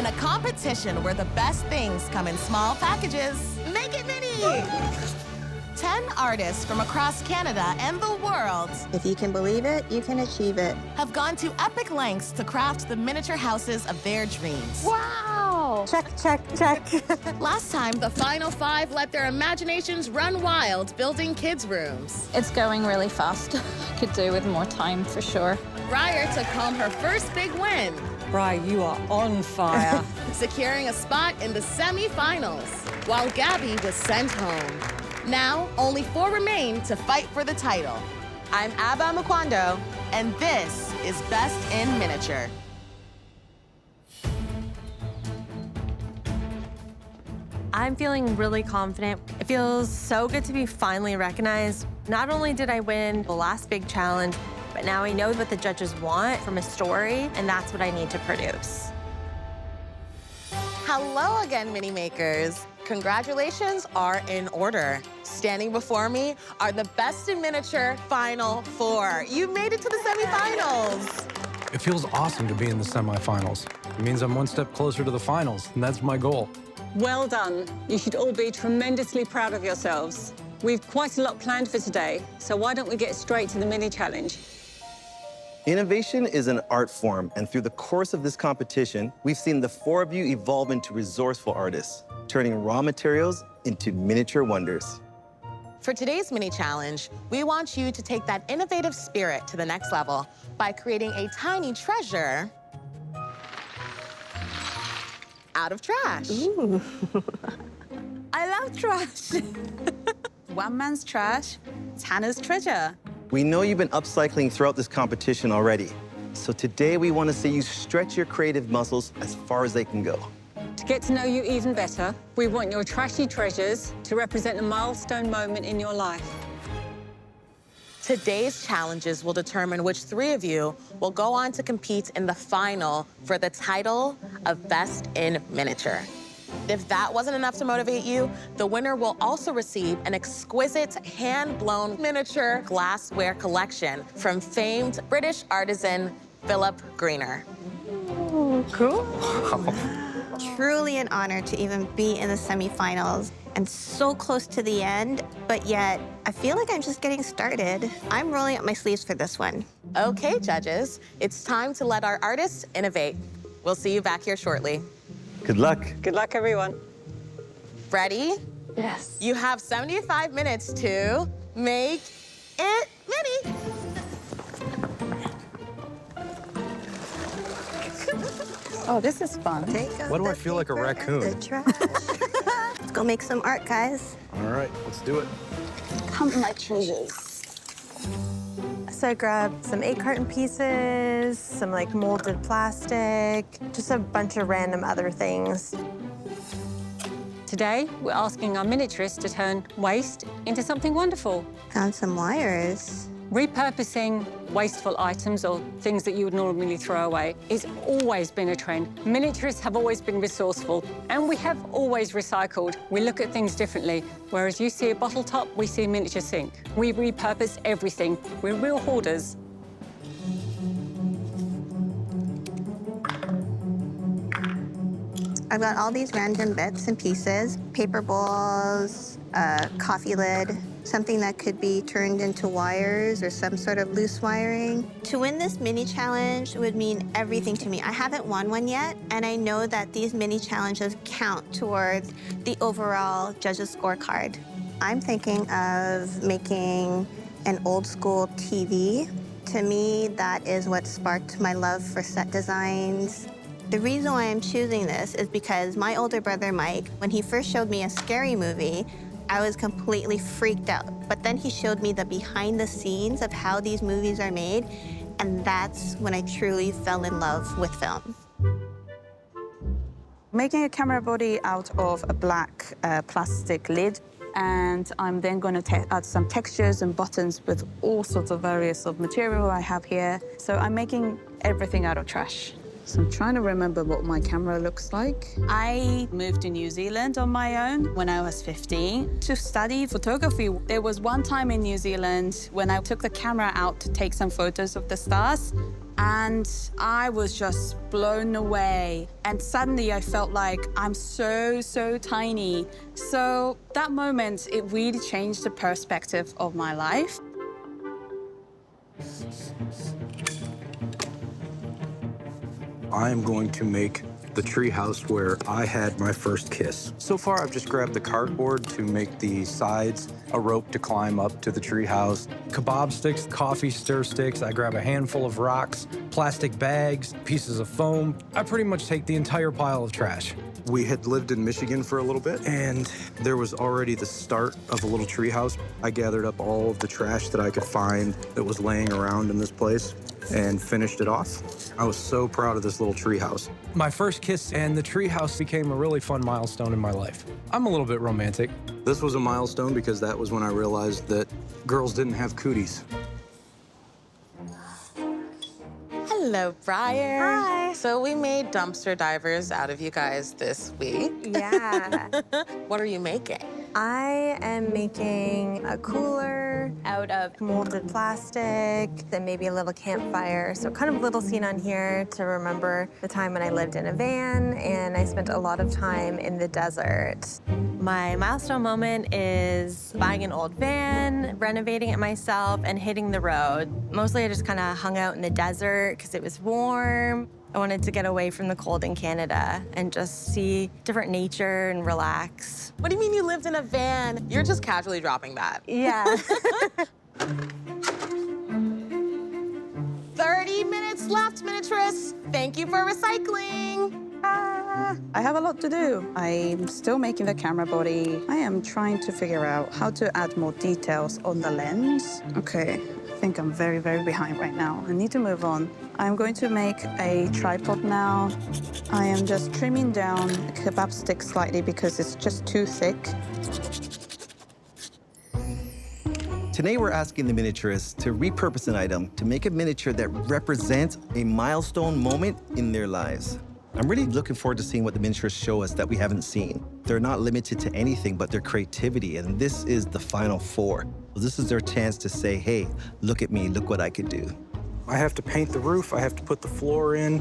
In a competition where the best things come in small packages, make it mini! 10 artists from across Canada and the world If you can believe it, you can achieve it. have gone to epic lengths to craft the miniature houses of their dreams. Wow! Check, check, check. Last time, the final 5 let their imaginations run wild building kids' rooms. It's going really fast. Could do with more time for sure. Briar took home her first big win, Briar, you are on fire. securing a spot in the semifinals, while Gabby was sent home. Now, only 4 remain to fight for the title. I'm Abba Mukwando, and this is Best in Miniature. I'm feeling really confident. It feels so good to be finally recognized. Not only did I win the last big challenge, but now I know what the judges want from a story, and that's what I need to produce. Hello again, mini makers. Congratulations are in order. Standing before me are the Best in Miniature Final 4. You made it to the semifinals. It feels awesome to be in the semifinals. It means I'm one step closer to the finals, and that's my goal. Well done. You should all be tremendously proud of yourselves. We've quite a lot planned for today, so why don't we get straight to the mini challenge? Innovation is an art form, and through the course of this competition, we've seen the 4 of you evolve into resourceful artists, turning raw materials into miniature wonders. For today's mini challenge, we want you to take that innovative spirit to the next level by creating a tiny treasure out of trash. Ooh. I love trash. One man's trash, Tanner's treasure. We know you've been upcycling throughout this competition already, so today we want to see you stretch your creative muscles as far as they can go. To get to know you even better, we want your trashy treasures to represent a milestone moment in your life. Today's challenges will determine which 3 of you will go on to compete in the final for the title of Best in Miniature. If that wasn't enough to motivate you, the winner will also receive an exquisite hand-blown miniature glassware collection from famed British artisan Philip Greener. Ooh, cool. Truly an honor to even be in the semifinals and so close to the end, but yet I feel like I'm just getting started. I'm rolling up my sleeves for this one. Okay, judges, it's time to let our artists innovate. We'll see you back here shortly. Good luck. Good luck, everyone. Ready? Yes. You have 75 minutes to make it mini. Oh, this is fun. Why do I feel like a raccoon? Let's go make some art, guys. All right, let's do it. Count my treasures. So I grabbed some 8 carton pieces, some like molded plastic, just a bunch of random other things. Today, we're asking our miniaturists to turn waste into something wonderful. Found some wires. Repurposing wasteful items or things that you would normally throw away has always been a trend. Miniaturists have always been resourceful, and we have always recycled. We look at things differently. Whereas you see a bottle top, we see a miniature sink. We repurpose everything. We're real hoarders. I've got all these random bits and pieces, paper balls, a coffee lid, something that could be turned into wires or some sort of loose wiring. To win this mini challenge would mean everything to me. I haven't won one yet, and I know that these mini challenges count towards the overall judges' scorecard. I'm thinking of making an old school TV. To me, that is what sparked my love for set designs. The reason why I'm choosing this is because my older brother, Mike, when he first showed me a scary movie, I was completely freaked out. But then he showed me the behind the scenes of how these movies are made, and that's when I truly fell in love with film. Making a camera body out of a black plastic lid, and I'm then going to add some textures and buttons with all sorts of various of material I have here. So I'm making everything out of trash. So I'm trying to remember what my camera looks like. I moved to New Zealand on my own when I was 15 to study photography. There was one time in New Zealand when I took the camera out to take some photos of the stars, And I was just blown away. And suddenly I felt like I'm so, so tiny. So that moment, it really changed the perspective of my life. I am going to make the treehouse where I had my first kiss. So far, I've just grabbed the cardboard to make the sides, a rope to climb up to the treehouse, kebab sticks, coffee stir sticks. I grab a handful of rocks, plastic bags, pieces of foam. I pretty much take the entire pile of trash. We had lived in Michigan for a little bit, and there was already the start of a little treehouse. I gathered up all of the trash that I could find that was laying around in this place and finished it off. I was so proud of this little treehouse. My first kiss and the treehouse became a really fun milestone in my life. I'm a little bit romantic. This was a milestone because that was when I realized that girls didn't have cooties. Hello, Briar. Hi. So we made dumpster divers out of you guys this week. Yeah. What are you making? I am making a cooler out of molded plastic, then maybe a little campfire. So kind of a little scene on here to remember the time when I lived in a van and I spent a lot of time in the desert. My milestone moment is buying an old van, renovating it myself, and hitting the road. Mostly I just kind of hung out in the desert because it was warm. I wanted to get away from the cold in Canada and just see different nature and relax. What do you mean you lived in a van? You're just casually dropping that. Yeah. 30 minutes left, miniaturists. Thank you for recycling. I have a lot to do. I'm still making the camera body. I am trying to figure out how to add more details on the lens. Okay, I think I'm very, very behind right now. I need to move on. I'm going to make a tripod now. I am just trimming down the kebab stick slightly because it's just too thick. Today, we're asking the miniaturists to repurpose an item to make a miniature that represents a milestone moment in their lives. I'm really looking forward to seeing what the miniaturists show us that we haven't seen. They're not limited to anything but their creativity, and this is the final four. This is their chance to say, hey, look at me, look what I could do. I have to paint the roof, I have to put the floor in,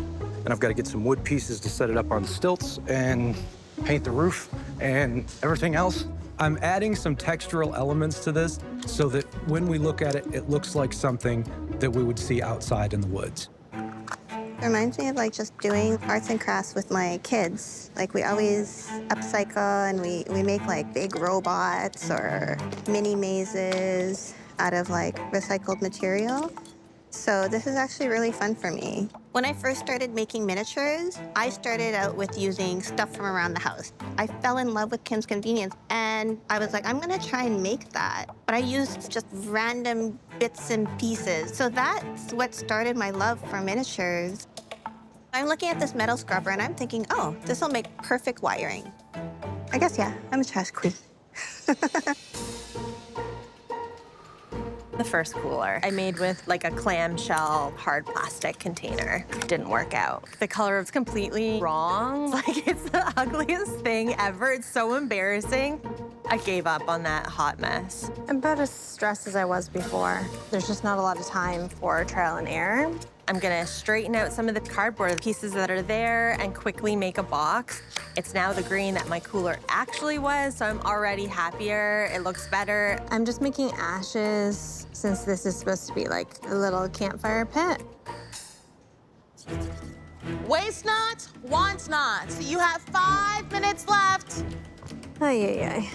and I've got to get some wood pieces to set it up on stilts and paint the roof and everything else. I'm adding some textural elements to this so that when we look at it, it looks like something that we would see outside in the woods. It reminds me of like just doing arts and crafts with my kids. Like we always upcycle and we make like big robots or mini mazes out of like recycled material. So this is actually really fun for me. When I first started making miniatures, I started out with using stuff from around the house. I fell in love with Kim's Convenience and I was like, I'm gonna try and make that. But I used just random bits and pieces. So that's what started my love for miniatures. I'm looking at this metal scrubber and I'm thinking, oh, this will make perfect wiring. I guess, yeah, I'm a trash queen. The first cooler I made with like a clamshell hard plastic container. Didn't work out. The color was completely wrong. Like it's the ugliest thing ever. It's so embarrassing. I gave up on that hot mess. I'm about as stressed as I was before. There's just not a lot of time for trial and error. I'm gonna straighten out some of the cardboard pieces that are there and quickly make a box. It's now the green that my cooler actually was, so I'm already happier. It looks better. I'm just making ashes since this is supposed to be like a little campfire pit. Waste not, want not. You have 5 minutes left. Ay.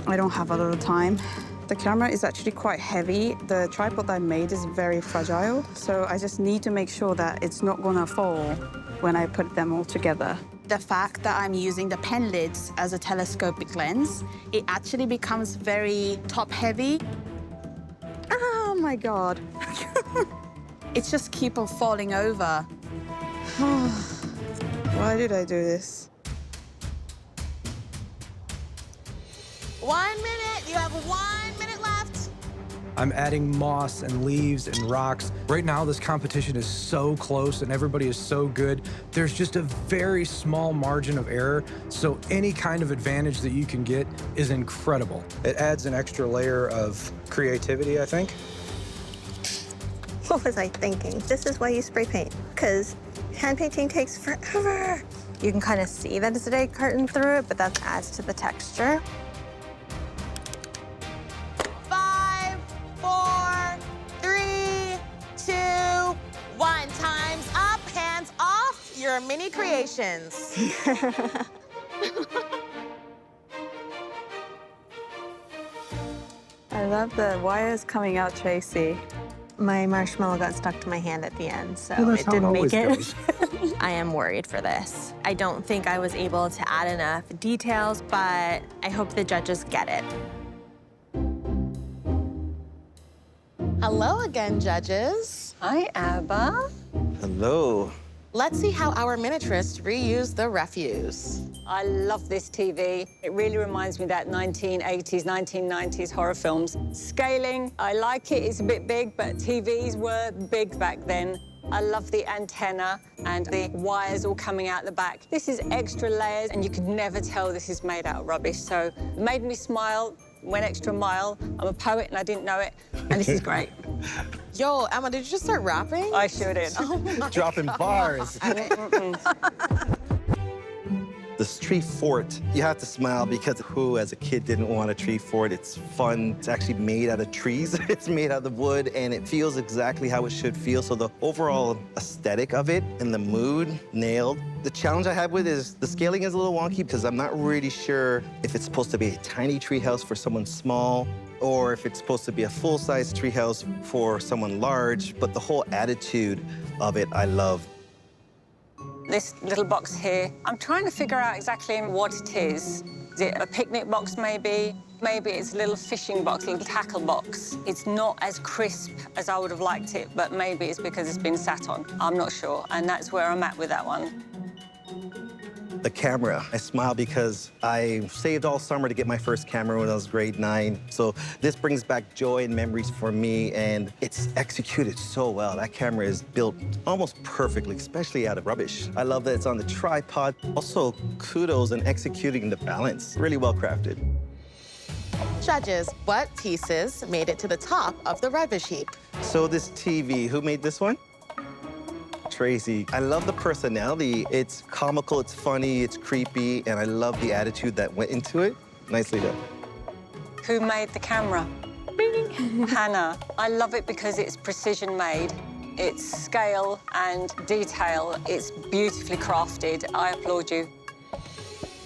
I don't have a lot of time. The camera is actually quite heavy. The tripod I made is very fragile, so I just need to make sure that it's not gonna fall when I put them all together. The fact that I'm using the pen lids as a telescopic lens, it actually becomes very top-heavy. Oh my God. It's just keep on falling over. Why did I do this? 1 minute, you have 1 minute left. I'm adding moss and leaves and rocks. Right now, this competition is so close and everybody is so good. There's just a very small margin of error, so any kind of advantage that you can get is incredible. It adds an extra layer of creativity, I think. What was I thinking? This is why you spray paint, because hand painting takes forever. You can kind of see that it's a egg carton through it, but that adds to the texture. 5, 4, 3, 2, 1. Time's up. Hands off your mini creations. I love the wires coming out, Tracy. My marshmallow got stuck to my hand at the end, so Well, that's it how it didn't make always it. goes. I am worried for this. I don't think I was able to add enough details, but I hope the judges get it. Hello again, judges. Hi, Abba. Hello. Let's see how our miniaturists reuse the refuse. I love this TV. It really reminds me of that 1980s, 1990s horror films. Scaling, I like it. It's a bit big, but TVs were big back then. I love the antenna and the wires all coming out the back. This is extra layers, and you could never tell this is made out of rubbish. So it made me smile, went extra mile. I'm a poet and I didn't know it, and this is great. Yo, Emma, did you just start rapping? I sure did. Oh my Dropping bars. This tree fort, you have to smile because who as a kid didn't want a tree fort? It's fun. It's actually made out of trees. It's made out of wood, and it feels exactly how it should feel. So the overall aesthetic of it and the mood, nailed. The challenge I have with it is the scaling is a little wonky because I'm not really sure if it's supposed to be a tiny tree house for someone small or if it's supposed to be a full-size tree house for someone large, but the whole attitude of it I love. This little box here, I'm trying to figure out exactly what it is. Is it a picnic box, maybe? Maybe it's a little fishing box, a little tackle box. It's not as crisp as I would have liked it, but maybe it's because it's been sat on. I'm not sure, and that's where I'm at with that one. The camera. I smile because I saved all summer to get my first camera when I was grade 9. So this brings back joy and memories for me, and it's executed so well. That camera is built almost perfectly, especially out of rubbish. I love that it's on the tripod. Also, kudos in executing the balance. Really well crafted. Judges, what pieces made it to the top of the rubbish heap? So this TV, who made this one? Tracy. I love the personality. It's comical, it's funny, it's creepy, and I love the attitude that went into it. Nicely done. Who made the camera? Hannah. I love it because it's precision made. It's scale and detail. It's beautifully crafted. I applaud you.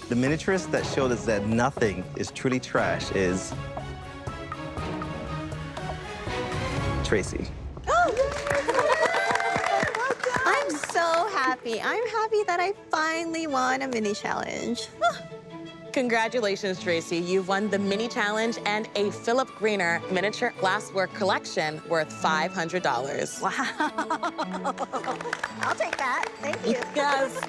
The miniaturist that showed us that nothing is truly trash is Tracy. I'm so happy. I'm happy that I finally won a mini challenge. Congratulations, Tracy. You've won the mini challenge and a Philip Greener miniature glassware collection worth $500. Wow. I'll take that. Thank you. Yes.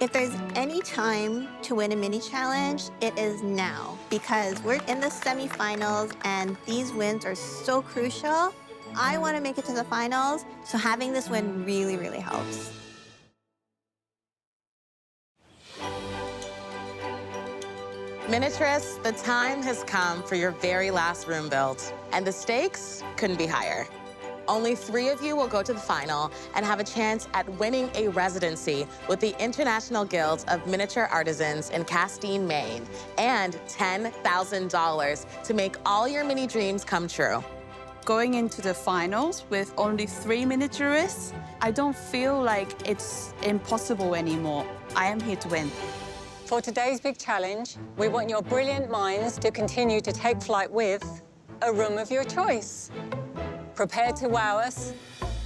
If there's any time to win a mini challenge, it is now, because we're in the semifinals and these wins are so crucial. I want to make it to the finals, so having this win really, really helps. Miniaturists, the time has come for your very last room build, and the stakes couldn't be higher. Only 3 of you will go to the final and have a chance at winning a residency with the International Guild of Miniature Artisans in Castine, Maine, and $10,000 to make all your mini dreams come true. Going into the finals with only 3 miniaturists, I don't feel like it's impossible anymore. I am here to win. For today's big challenge, we want your brilliant minds to continue to take flight with a room of your choice. Prepare to wow us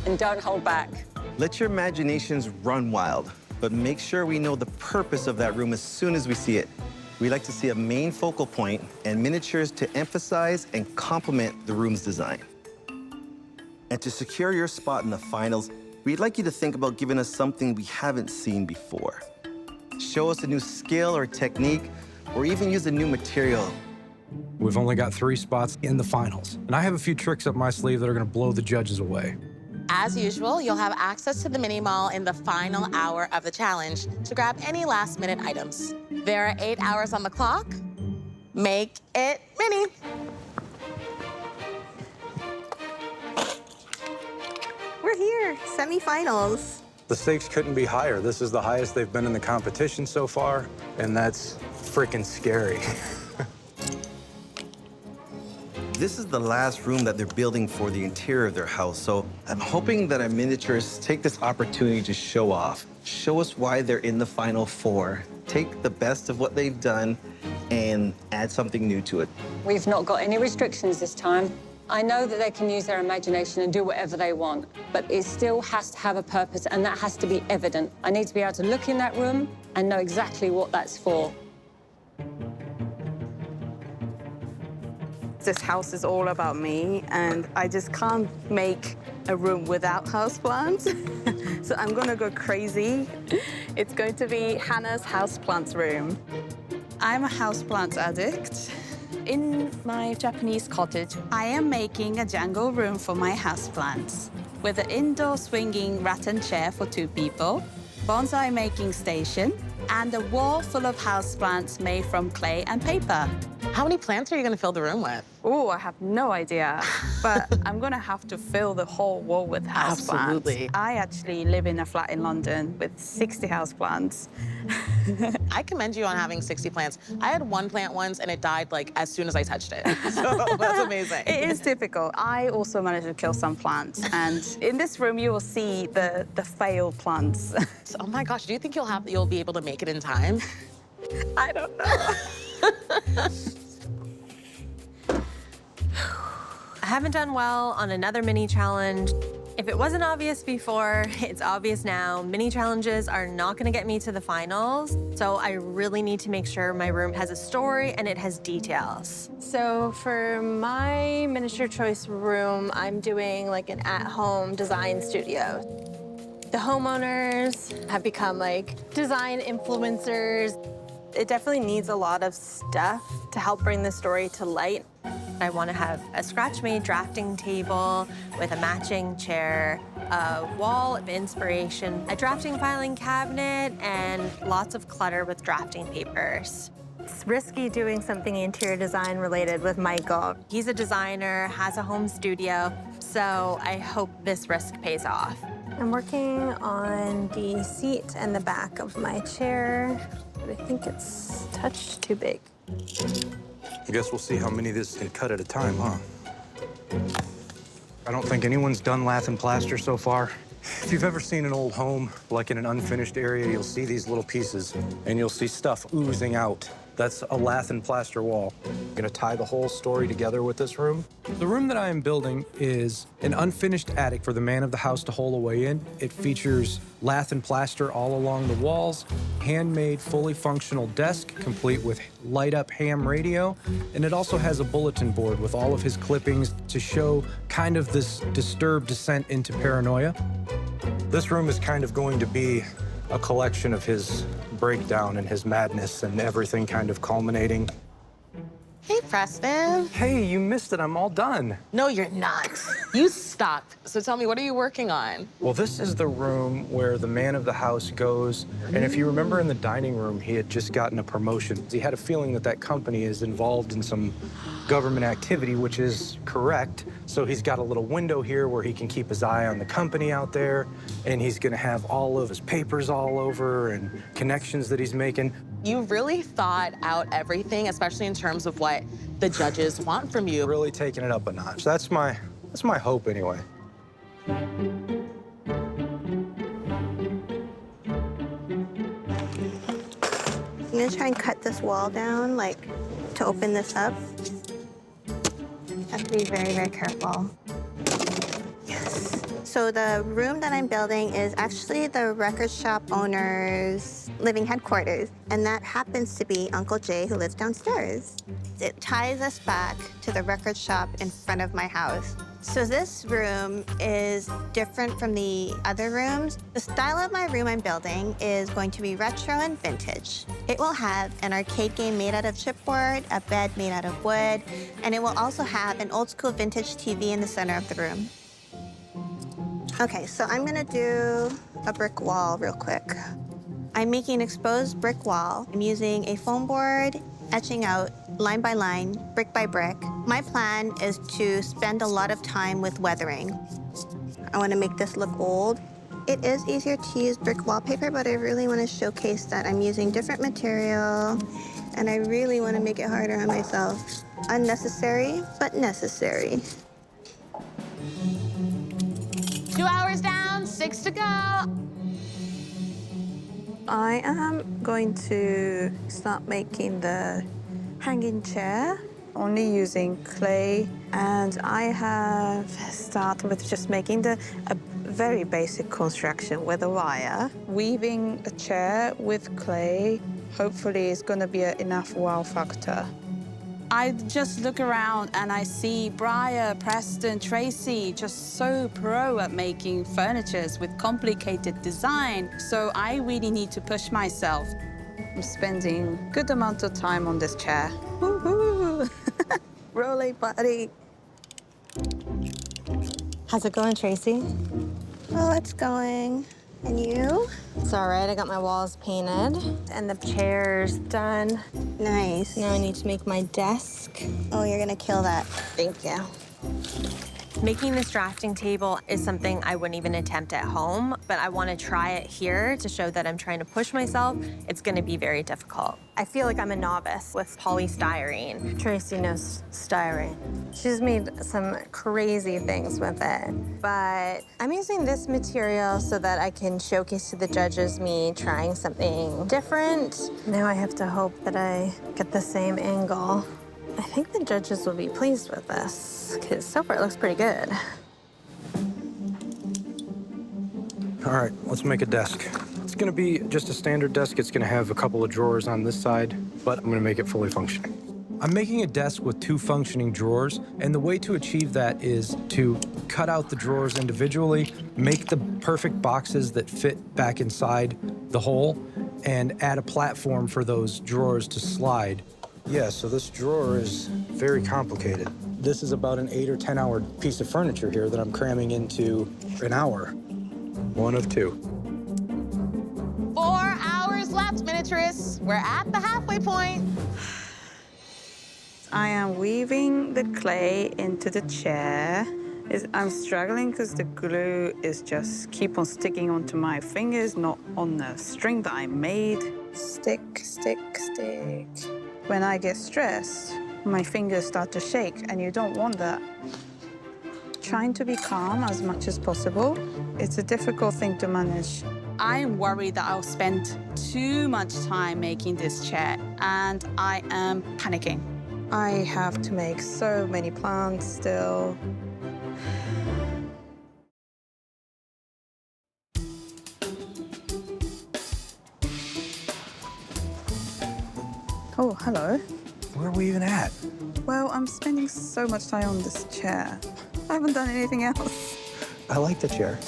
and don't hold back. Let your imaginations run wild, but make sure we know the purpose of that room as soon as we see it. We like to see a main focal point and miniatures to emphasize and complement the room's design. And to secure your spot in the finals, we'd like you to think about giving us something we haven't seen before. Show us a new skill or technique, or even use a new material. We've only got 3 spots in the finals, and I have a few tricks up my sleeve that are gonna blow the judges away. As usual, you'll have access to the mini mall in the final hour of the challenge to grab any last-minute items. There are 8 hours on the clock. Make it mini. we're here, semifinals. The stakes couldn't be higher. This is the highest they've been in the competition so far, and that's freaking scary. This is the last room that they're building for the interior of their house, so I'm hoping that our miniaturists take this opportunity to show off. Show us why they're in the final four. Take the best of what they've done and add something new to it. We've not got any restrictions this time. I know that they can use their imagination and do whatever they want, but it still has to have a purpose, and that has to be evident. I need to be able to look in that room and know exactly what that's for. This house is all about me, and I just can't make a room without houseplants. So I'm gonna go crazy. It's going to be Hannah's houseplants room. I'm a houseplant addict. In my Japanese cottage, I am making a jungle room for my houseplants with an indoor swinging rattan chair for 2 people, bonsai making station, and a wall full of houseplants made from clay and paper. How many plants are you gonna fill the room with? Oh, I have no idea, but I'm gonna have to fill the whole wall with houseplants. Absolutely. I actually live in a flat in London with 60 houseplants. I commend you on having 60 plants. I had 1 plant once, and it died like as soon as I touched it. So that's amazing. It is difficult. I also managed to kill some plants, and in this room you will see the failed plants. Oh my gosh, do you think you'll be able to make it in time? I don't know. I haven't done well on another mini challenge. If it wasn't obvious before, it's obvious now. Mini challenges are not gonna get me to the finals, so I really need to make sure my room has a story and it has details. So for my miniature choice room, I'm doing like an at-home design studio. The homeowners have become like design influencers. It definitely needs a lot of stuff to help bring the story to light. I want to have a scratch-made drafting table with a matching chair, a wall of inspiration, a drafting filing cabinet, and lots of clutter with drafting papers. It's risky doing something interior design related with Michael. He's a designer, has a home studio, so I hope this risk pays off. I'm working on the seat and the back of my chair, but I think it's a touch too big. I guess we'll see how many of this can cut at a time, huh? I don't think anyone's done lath and plaster so far. If you've ever seen an old home, like in an unfinished area, you'll see these little pieces, and you'll see stuff oozing out. That's a lath and plaster wall. I'm gonna tie the whole story together with this room. The room that I am building is an unfinished attic for the man of the house to hole away in. It features lath and plaster all along the walls, handmade, fully functional desk, complete with light-up ham radio, and it also has a bulletin board with all of his clippings to show kind of this disturbed descent into paranoia. This room is kind of going to be a collection of his breakdown and his madness and everything kind of culminating. Hey, Preston. Hey, you missed it. I'm all done. No, you're not. You stopped. So tell me, what are you working on? Well, this is the room where the man of the house goes. And if you remember in the dining room, he had just gotten a promotion. He had a feeling that that company is involved in some government activity, which is correct. So he's got a little window here where he can keep his eye on the company out there. And he's gonna have all of his papers all over and connections that he's making. You really thought out everything, especially in terms of what the judges want from you. Really taking it up a notch. That's my hope anyway. I'm gonna try and cut this wall down, like, to open this up. Have to be very, very careful. Yes. So the room that I'm building is actually the record shop owner's living headquarters, and that happens to be Uncle Jay, who lives downstairs. It ties us back to the record shop in front of my house. So this room is different from the other rooms. The style of my room I'm building is going to be retro and vintage. It will have an arcade game made out of chipboard, a bed made out of wood, and it will also have an old school vintage TV in the center of the room. Okay, so I'm gonna do a brick wall real quick. I'm making an exposed brick wall. I'm using a foam board, etching out line by line, brick by brick. My plan is to spend a lot of time with weathering. I want to make this look old. It is easier to use brick wallpaper, but I really want to showcase that I'm using different material, and I really want to make it harder on myself. Unnecessary, but necessary. 2 hours down, 6 to go. I am going to start making the hanging chair, only using clay. And I have started with just making a very basic construction with a wire. Weaving a chair with clay, hopefully is gonna be enough wow factor. I just look around and I see Briar, Preston, Tracy just so pro at making furnitures with complicated design. So I really need to push myself. I'm spending a good amount of time on this chair. Woohoo! Rolling party. How's it going, Tracy? Oh, it's going. And you? It's all right. I got my walls painted and the chair's done. Nice. Now I need to make my desk. Oh, you're gonna kill that. Thank you. Making this drafting table is something I wouldn't even attempt at home, but I want to try it here to show that I'm trying to push myself. It's going to be very difficult. I feel like I'm a novice with polystyrene. Tracy knows styrene. She's made some crazy things with it, but I'm using this material so that I can showcase to the judges me trying something different. Now I have to hope that I get the same angle. I think the judges will be pleased with this, because so far it looks pretty good. All right, let's make a desk. It's gonna be just a standard desk. It's gonna have a couple of drawers on this side, but I'm gonna make it fully functioning. I'm making a desk with 2 functioning drawers, and the way to achieve that is to cut out the drawers individually, make the perfect boxes that fit back inside the hole, and add a platform for those drawers to slide. Yeah, so this drawer is very complicated. This is about an 8 or 10 hour piece of furniture here that I'm cramming into an hour. 1 of 2. 4 hours left, miniaturists. We're at the halfway point. I am weaving the clay into the chair. I'm struggling because the glue is just keep on sticking onto my fingers, not on the string that I made. Stick, stick, stick. When I get stressed, my fingers start to shake, and you don't want that. Trying to be calm as much as possible. It's a difficult thing to manage. I'm worried that I'll spend too much time making this chair, and I am panicking. I have to make so many plants still. Oh, hello. Where are we even at? Well, I'm spending so much time on this chair. I haven't done anything else. I like the chair.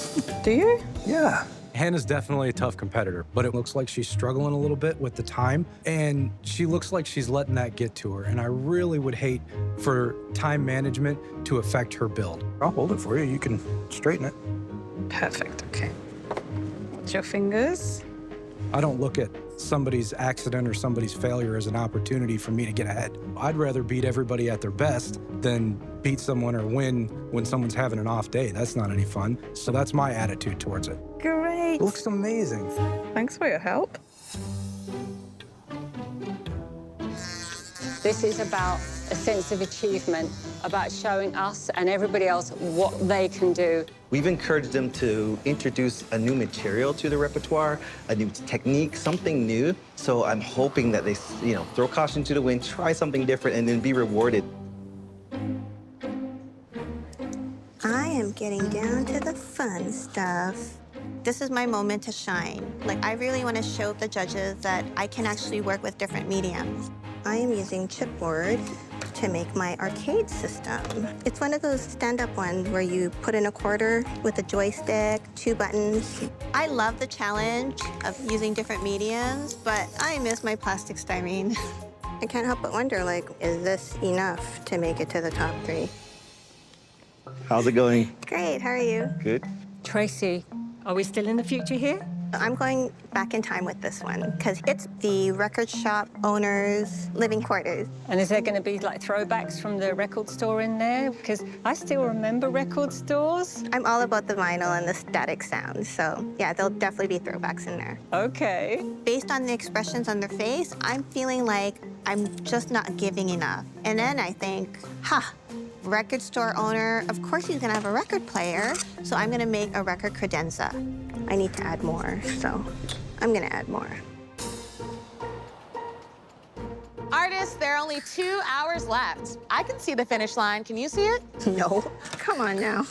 Do you? Yeah. Hannah's definitely a tough competitor, but it looks like she's struggling a little bit with the time, and she looks like she's letting that get to her, and I really would hate for time management to affect her build. I'll hold it for you. You can straighten it. Perfect, okay. Watch your fingers. I don't look at somebody's accident or somebody's failure as an opportunity for me to get ahead. I'd rather beat everybody at their best than beat someone or win when someone's having an off day. That's not any fun. So that's my attitude towards it. Great. It looks amazing. Thanks for your help. This is about a sense of achievement, about showing us and everybody else what they can do. We've encouraged them to introduce a new material to the repertoire, a new technique, something new. So I'm hoping that they, throw caution to the wind, try something different, and then be rewarded. I am getting down to the fun stuff. This is my moment to shine. I really want to show the judges that I can actually work with different mediums. I am using chipboard to make my arcade system. It's one of those stand-up ones where you put in a quarter with a joystick, 2 buttons. I love the challenge of using different mediums, but I miss my plastic styrene. I can't help but wonder, is this enough to make it to the top 3? How's it going? Great, how are you? Good. Tracy, are we still in the future here? I'm going back in time with this one because it's the record shop owner's living quarters. And is there going to be like throwbacks from the record store in there? Because I still remember record stores. I'm all about the vinyl and the static sound, so yeah, there'll definitely be throwbacks in there. Okay. Based on the expressions on their face, I'm feeling like I'm just not giving enough. And then I think, record store owner, of course he's gonna have a record player, so I'm gonna make a record credenza. I need to add more, so I'm gonna add more. Artists, there are only 2 hours left. I can see the finish line. Can you see it? No, come on now.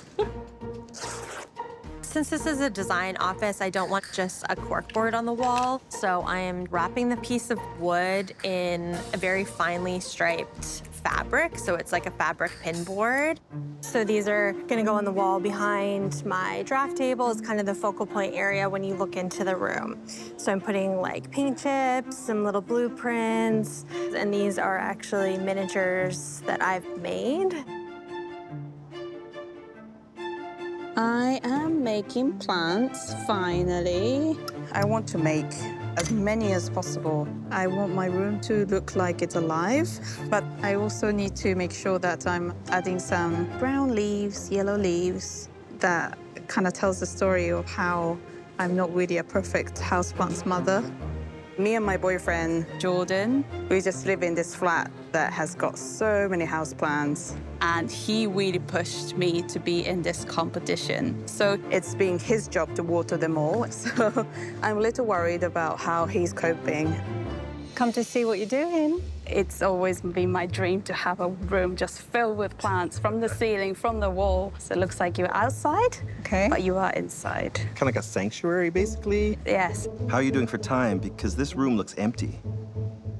Since this is a design office, I don't want just a corkboard on the wall. So I am wrapping the piece of wood in a very finely striped fabric. So it's like a fabric pin board. So these are gonna go on the wall behind my draft table. It's kind of the focal point area when you look into the room. So I'm putting like paint chips, some little blueprints, and these are actually miniatures that I've made. I am making plants, finally. I want to make as many as possible. I want my room to look like it's alive, but I also need to make sure that I'm adding some brown leaves, yellow leaves, that kind of tells the story of how I'm not really a perfect houseplant's mother. Me and my boyfriend, Jordan, we just live in this flat that has got so many houseplants. And he really pushed me to be in this competition. So it's been his job to water them all. So I'm a little worried about how he's coping. Come to see what you're doing. It's always been my dream to have a room just filled with plants from the ceiling, from the wall. So it looks like you're outside, but you are inside. Kind of like a sanctuary, basically. Yes. How are you doing for time? Because this room looks empty.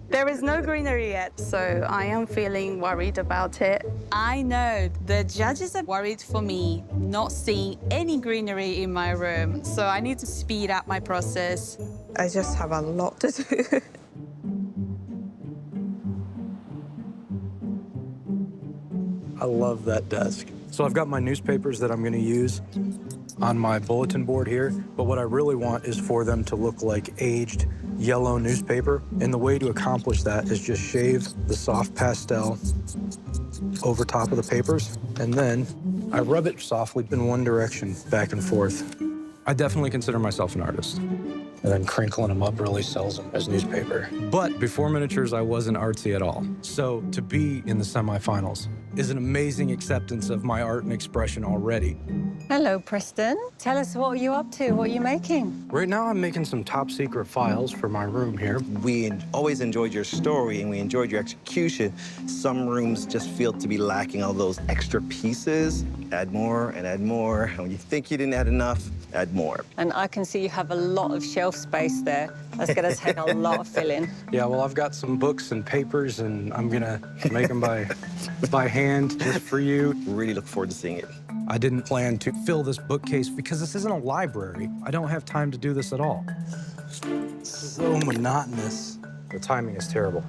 There is no greenery yet, so I am feeling worried about it. I know the judges are worried for me not seeing any greenery in my room, so I need to speed up my process. I just have a lot to do. I love that desk. So I've got my newspapers that I'm gonna use on my bulletin board here, but what I really want is for them to look like aged yellow newspaper. And the way to accomplish that is just shave the soft pastel over top of the papers, and then I rub it softly in one direction, back and forth. I definitely consider myself an artist. And then crinkling them up really sells them as newspaper. But before miniatures, I wasn't artsy at all. So to be in the semifinals is an amazing acceptance of my art and expression already. Hello, Preston. Tell us what are you up to? What are you making? Right now, I'm making some top secret files for my room here. We always enjoyed your story and we enjoyed your execution. Some rooms just feel to be lacking all those extra pieces. Add more and add more. And when you think you didn't add enough, add more. And I can see you have a lot of shelf space there. That's going to take a lot of filling. Yeah, well, I've got some books and papers, and I'm gonna make them by hand just for you. Really look forward to seeing it. I didn't plan to fill this bookcase because this isn't a library. I don't have time to do this at all. So monotonous. The timing is terrible.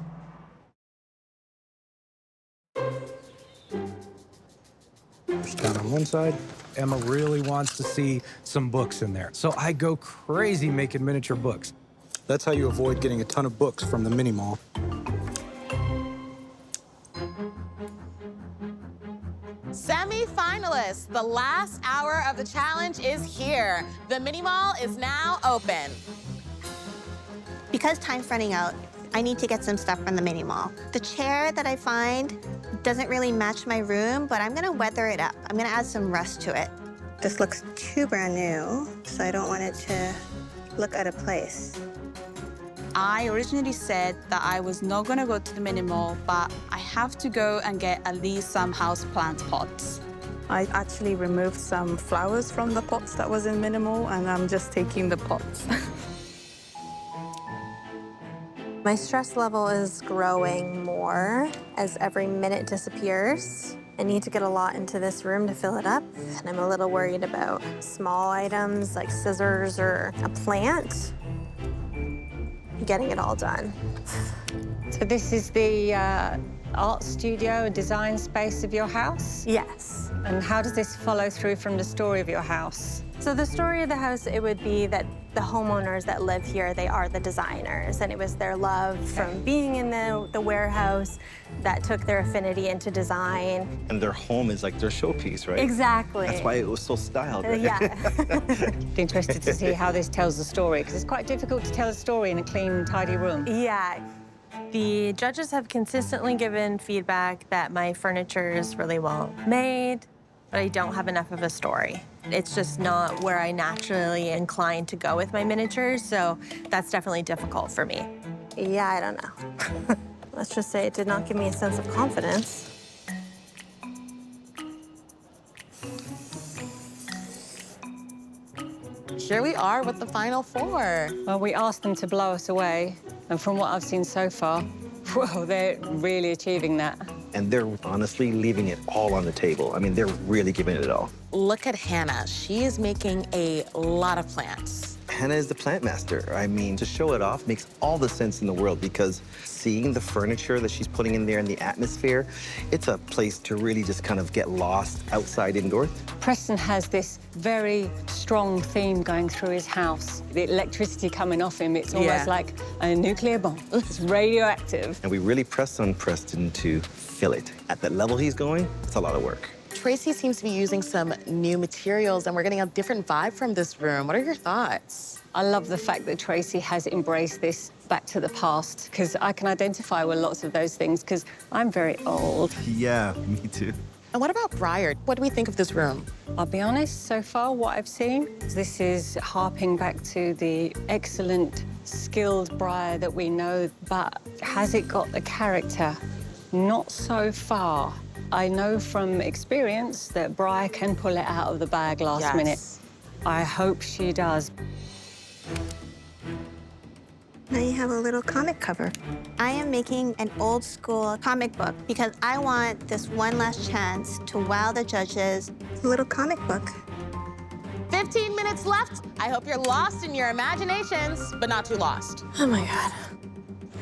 Push down on one side. Emma really wants to see some books in there. So I go crazy making miniature books. That's how you avoid getting a ton of books from the mini mall. Semi-finalists, the last hour of the challenge is here. The mini mall is now open. Because time's running out, I need to get some stuff from the mini mall. The chair that I find doesn't really match my room, but I'm gonna weather it up. I'm gonna add some rust to it. This looks too brand new, so I don't want it to look out of place. I originally said that I was not going to go to the mini mall, but I have to go and get at least some houseplant pots. I actually removed some flowers from the pots that was in minimal, and I'm just taking the pots. My stress level is growing more as every minute disappears. I need to get a lot into this room to fill it up, and I'm a little worried about small items like scissors or a plant. Getting it all done. So this is the art studio and design space of your house? Yes. And how does this follow through from the story of your house? So the story of the house, it would be that the homeowners that live here, they are the designers, and it was their love from being in the warehouse that took their affinity into design. And their home is like their showpiece, right? Exactly. That's why it was so styled, right? Yeah. Interested to see how this tells the story, because it's quite difficult to tell a story in a clean, tidy room. Yeah. The judges have consistently given feedback that my furniture is really well made, but I don't have enough of a story. It's just not where I naturally incline to go with my miniatures, so that's definitely difficult for me. Yeah, I don't know. Let's just say it did not give me a sense of confidence. Here we are with the final four. Well, we asked them to blow us away, and from what I've seen so far, well, they're really achieving that. And they're honestly leaving it all on the table. I mean, they're really giving it all. Look at Hannah. She is making a lot of plants. Hannah is the plant master. I mean, to show it off makes all the sense in the world because seeing the furniture that she's putting in there and the atmosphere, it's a place to really just kind of get lost outside indoors. Preston has this very strong theme going through his house. The electricity coming off him, it's almost like a nuclear bomb. It's radioactive. And we really press on Preston to fill it. At that level he's going, it's a lot of work. Tracy seems to be using some new materials, and we're getting a different vibe from this room. What are your thoughts? I love the fact that Tracy has embraced this back to the past, because I can identify with lots of those things, because I'm very old. Yeah, me too. And what about Briar? What do we think of this room? I'll be honest, so far, what I've seen, this is harping back to the excellent, skilled Briar that we know, but has it got the character? Not so far. I know from experience that Briar can pull it out of the bag last minute. I hope she does. Now you have a little comic cover. I am making an old school comic book because I want this one last chance to wow the judges. It's a little comic book. 15 minutes left. I hope you're lost in your imaginations, but not too lost. Oh my God.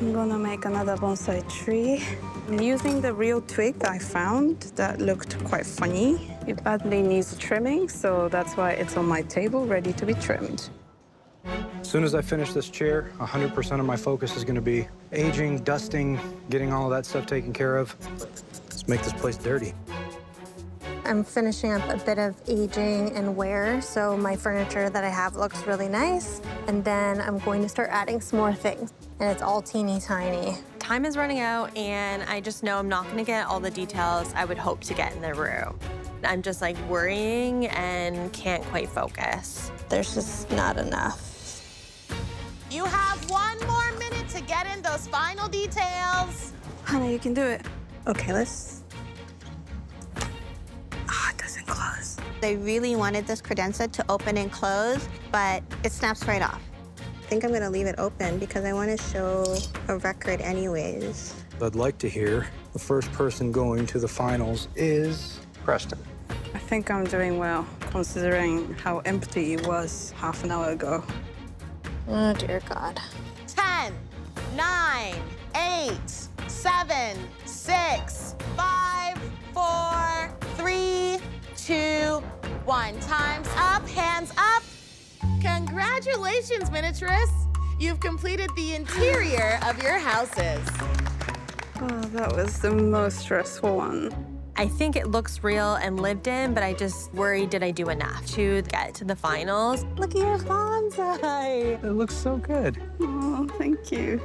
I'm gonna make another bonsai tree. I'm using the real twig that I found that looked quite funny. It badly needs trimming, so that's why it's on my table, ready to be trimmed. As soon as I finish this chair, 100% of my focus is going to be aging, dusting, getting all of that stuff taken care of. Let's make this place dirty. I'm finishing up a bit of aging and wear, so my furniture that I have looks really nice. And then I'm going to start adding some more things, and it's all teeny tiny. Time is running out, and I just know I'm not gonna get all the details I would hope to get in the room. I'm just like worrying and can't quite focus. There's just not enough. You have 1 more minute to get in those final details. Hannah, you can do it. Okay, let's... Oh, it doesn't close. They really wanted this credenza to open and close, but it snaps right off. I think I'm gonna leave it open because I want to show a record anyways. I'd like to hear the first person going to the finals is Preston. I think I'm doing well, considering how empty it was half an hour ago. Oh, dear God. 10, 9, 8, 7, 6, 5, 4, 3, 2, 1. Time's up, hands up. Congratulations, miniaturists. You've completed the interior of your houses. Oh, that was the most stressful one. I think it looks real and lived in, but I just worry, did I do enough to get to the finals? Look at your bonsai. It looks so good. Oh, thank you.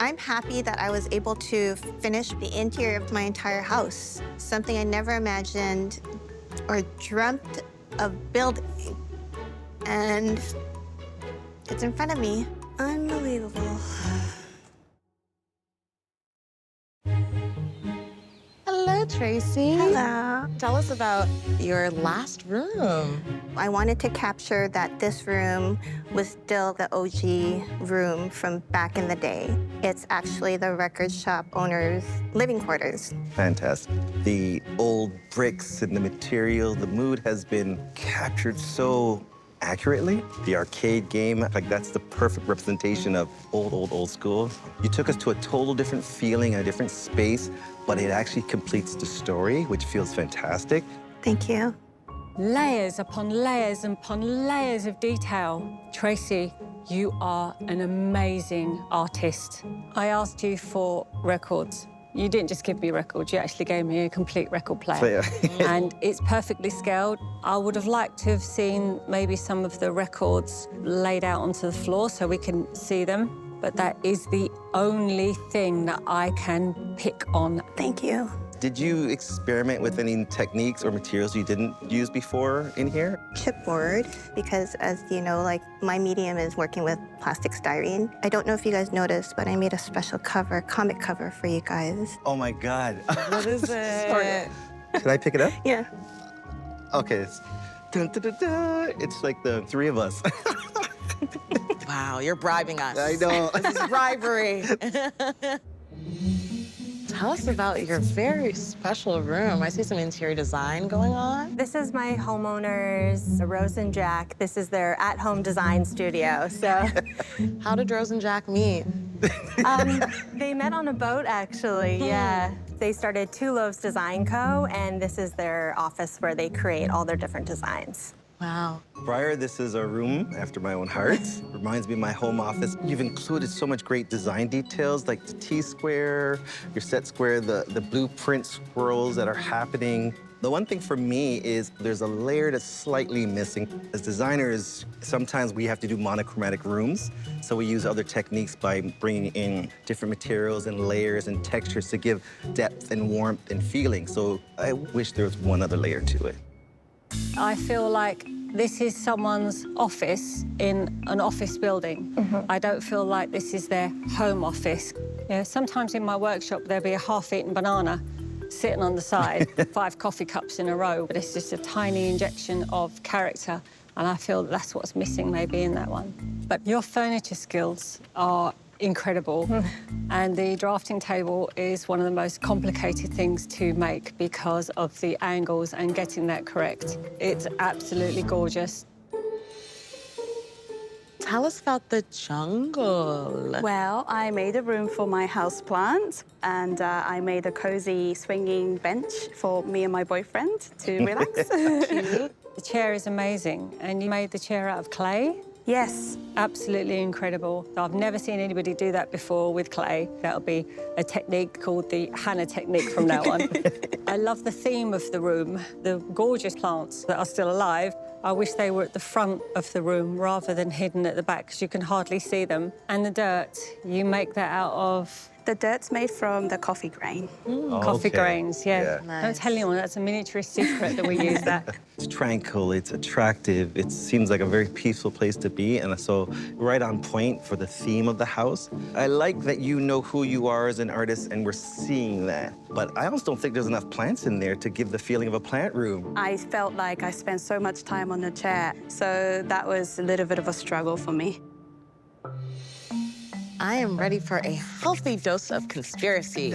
I'm happy that I was able to finish the interior of my entire house, something I never imagined or dreamt of building. And it's in front of me. Unbelievable. Hello, Tracy. Hello. Tell us about your last room. I wanted to capture that this room was still the OG room from back in the day. It's actually the record shop owner's living quarters. Fantastic. The old bricks and the material, the mood has been captured so accurately. The arcade game, like that's the perfect representation of old school. You took us to a total different feeling, a different space, but it actually completes the story, which feels fantastic. Thank you. Layers upon layers upon layers of detail. Tracy, you are an amazing artist. I asked you for records. You didn't just give me records, you actually gave me a complete record player. And it's perfectly scaled. I would have liked to have seen maybe some of the records laid out onto the floor so we can see them, but that is the only thing that I can pick on. Thank you. Did you experiment with any techniques or materials you didn't use before in here? Chipboard, because as you know, like my medium is working with plastic styrene. I don't know if you guys noticed, but I made a special cover, comic cover for you guys. Oh my God. What is it? Can I pick it up? Yeah. Okay. It's, dun, dun, dun, dun. It's like the three of us. Wow, you're bribing us. I know. This is bribery. Tell us about your very special room. I see some interior design going on. This is my homeowners, Rose and Jack. This is their at-home design studio. So How did Rose and Jack meet? they met on a boat, actually. Yeah. They started Two Loaves Design Co., and this is their office where they create all their different designs. Wow. Briar, this is a room after my own heart. Reminds me of my home office. You've included so much great design details, like the T-square, your set square, the blueprint swirls that are happening. The one thing for me is there's a layer that's slightly missing. As designers, sometimes we have to do monochromatic rooms, so we use other techniques by bringing in different materials and layers and textures to give depth and warmth and feeling. So I wish there was one other layer to it. I feel like this is someone's office in an office building. I don't feel like this is their home office. Yeah, sometimes in my workshop, there'll be a half-eaten banana sitting on the side, 5 coffee cups in a row, but it's just a tiny injection of character, and I feel that's what's missing maybe in that one. But your furniture skills are incredible, and the drafting table is one of the most complicated things to make because of the angles and getting that correct. It's absolutely gorgeous. Tell us about the jungle. Well, I made a room for my houseplant, and I made a cozy swinging bench for me and my boyfriend to relax. The chair is amazing, and you made the chair out of clay? Yes. Absolutely incredible. I've never seen anybody do that before with clay. That'll be a technique called the Hannah technique from now on. I love the theme of the room, the gorgeous plants that are still alive. I wish they were at the front of the room rather than hidden at the back, because you can hardly see them. And the dirt, you make that out of? The dirt's made from the coffee grain. Coffee grains, yeah. Nice. Don't tell anyone, that's a miniaturist secret that we use that. It's tranquil, it's attractive, it seems like a very peaceful place to be, and so right on point for the theme of the house. I like that you know who you are as an artist, and we're seeing that. But I also don't think there's enough plants in there to give the feeling of a plant room. I felt like I spent so much time on the chair, so that was a little bit of a struggle for me. I am ready for a healthy dose of conspiracy.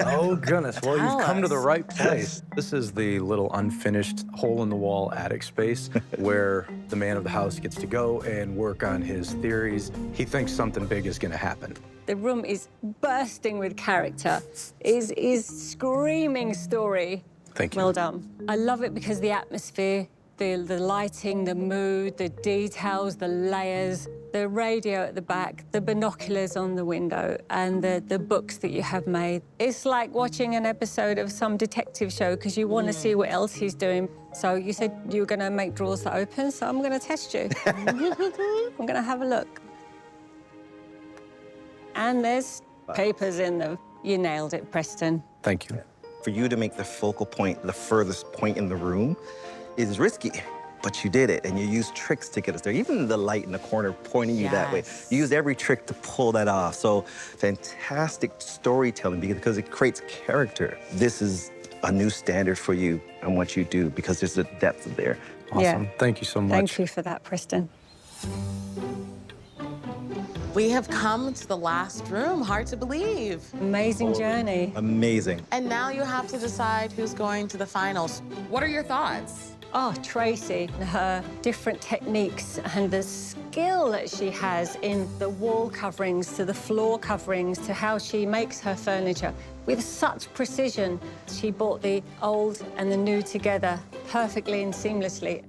Oh, goodness. Well, Tell you've come to the us. right place. This is the little unfinished hole-in-the-wall attic space where the man of the house gets to go and work on his theories. He thinks something big is going to happen. The room is bursting with character, is screaming story. Thank you. Well done. I love it because the atmosphere, the lighting, the mood, the details, the layers, the radio at the back, the binoculars on the window, and the books that you have made. It's like watching an episode of some detective show because you want to see what else he's doing. So you said you were going to make drawers that open, so I'm going to test you. I'm going to have a look. And there's papers in them. You nailed it, Preston. Thank you. For you to make the focal point, the furthest point in the room, is risky. But you did it, and you used tricks to get us there. Even the light in the corner pointing you that way. Yes. You used every trick to pull that off. So fantastic storytelling because it creates character. This is a new standard for you and what you do because there's a depth there. Awesome. Yeah. Thank you so much. Thank you for that, Preston. We have come to the last room. Hard to believe. Amazing journey. Amazing. And now you have to decide who's going to the finals. What are your thoughts? Oh, Tracy, her different techniques and the skill that she has in the wall coverings to the floor coverings to how she makes her furniture with such precision. She brought the old and the new together perfectly and seamlessly.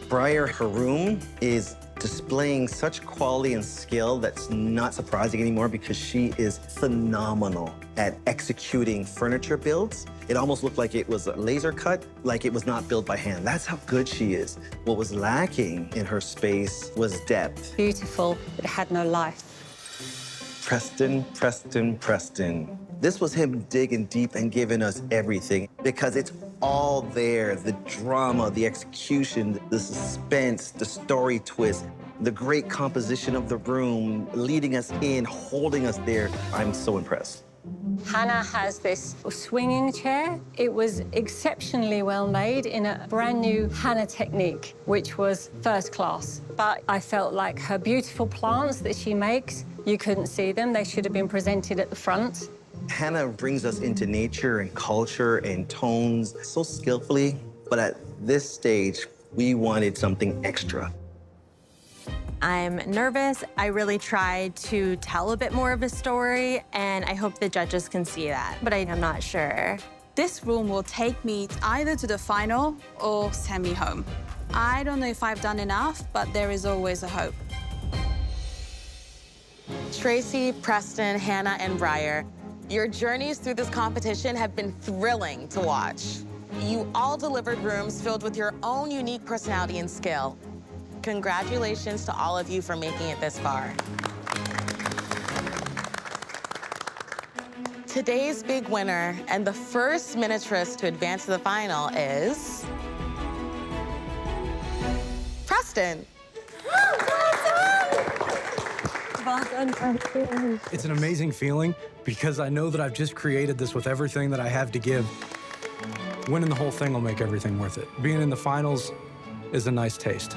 Briar, her room is displaying such quality and skill that's not surprising anymore because she is phenomenal at executing furniture builds. It almost looked like it was a laser cut, like it was not built by hand. That's how good she is. What was lacking in her space was depth. Beautiful, but it had no life. Preston, Preston, Preston. This was him digging deep and giving us everything because it's all there. The drama, the execution, the suspense, the story twist, the great composition of the room, leading us in, holding us there. I'm so impressed. Hannah has this swinging chair. It was exceptionally well made in a brand new Hannah technique, which was first class. But I felt like her beautiful plants that she makes, you couldn't see them. They should have been presented at the front. Hannah brings us into nature and culture and tones so skillfully, but at this stage, we wanted something extra. I'm nervous. I really tried to tell a bit more of a story, and I hope the judges can see that, but I'm not sure. This room will take me either to the final or semi-home. I don't know if I've done enough, but there is always a hope. Tracy, Preston, Hannah, and Briar, your journeys through this competition have been thrilling to watch. You all delivered rooms filled with your own unique personality and skill. Congratulations to all of you for making it this far. Today's big winner and the first miniaturist to advance to the final is Preston. It's an amazing feeling because I know that I've just created this with everything that I have to give. Winning the whole thing will make everything worth it. Being in the finals is a nice taste.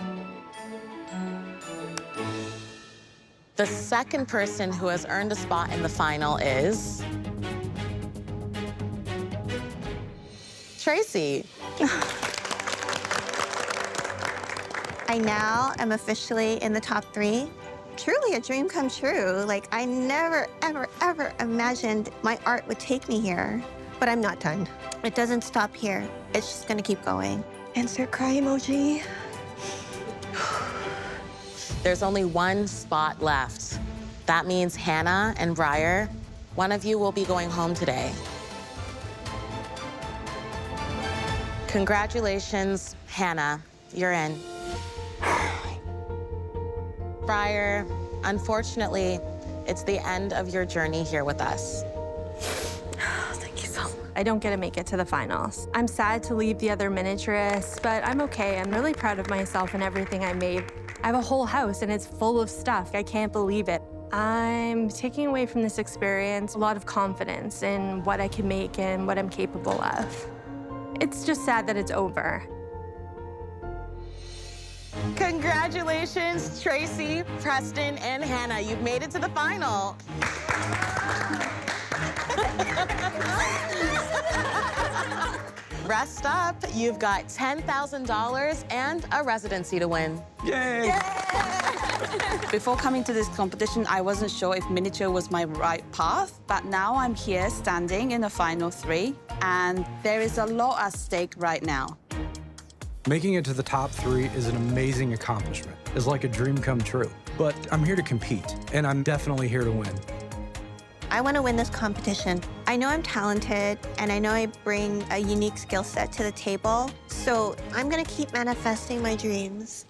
The second person who has earned a spot in the final is Tracy. I now am officially in the top 3. Truly a dream come true. Like, I never, ever, ever imagined my art would take me here. But I'm not done. It doesn't stop here. It's just gonna keep going. Insert cry emoji. There's only one spot left. That means Hannah and Briar, one of you will be going home today. Congratulations, Hannah, you're in. Briar, unfortunately, it's the end of your journey here with us. Thank you so much. I don't get to make it to the finals. I'm sad to leave the other miniaturists, but I'm okay. I'm really proud of myself and everything I made. I have a whole house and it's full of stuff. I can't believe it. I'm taking away from this experience a lot of confidence in what I can make and what I'm capable of. It's just sad that it's over. Congratulations, Tracy, Preston, and Hannah. You've made it to the final. Rest up. You've got $10,000 and a residency to win. Yay! Before coming to this competition, I wasn't sure if miniature was my right path, but now I'm here standing in the final 3, and there is a lot at stake right now. Making it to the top 3 is an amazing accomplishment. It's like a dream come true. But I'm here to compete, and I'm definitely here to win. I want to win this competition. I know I'm talented, and I know I bring a unique skill set to the table, so I'm going to keep manifesting my dreams.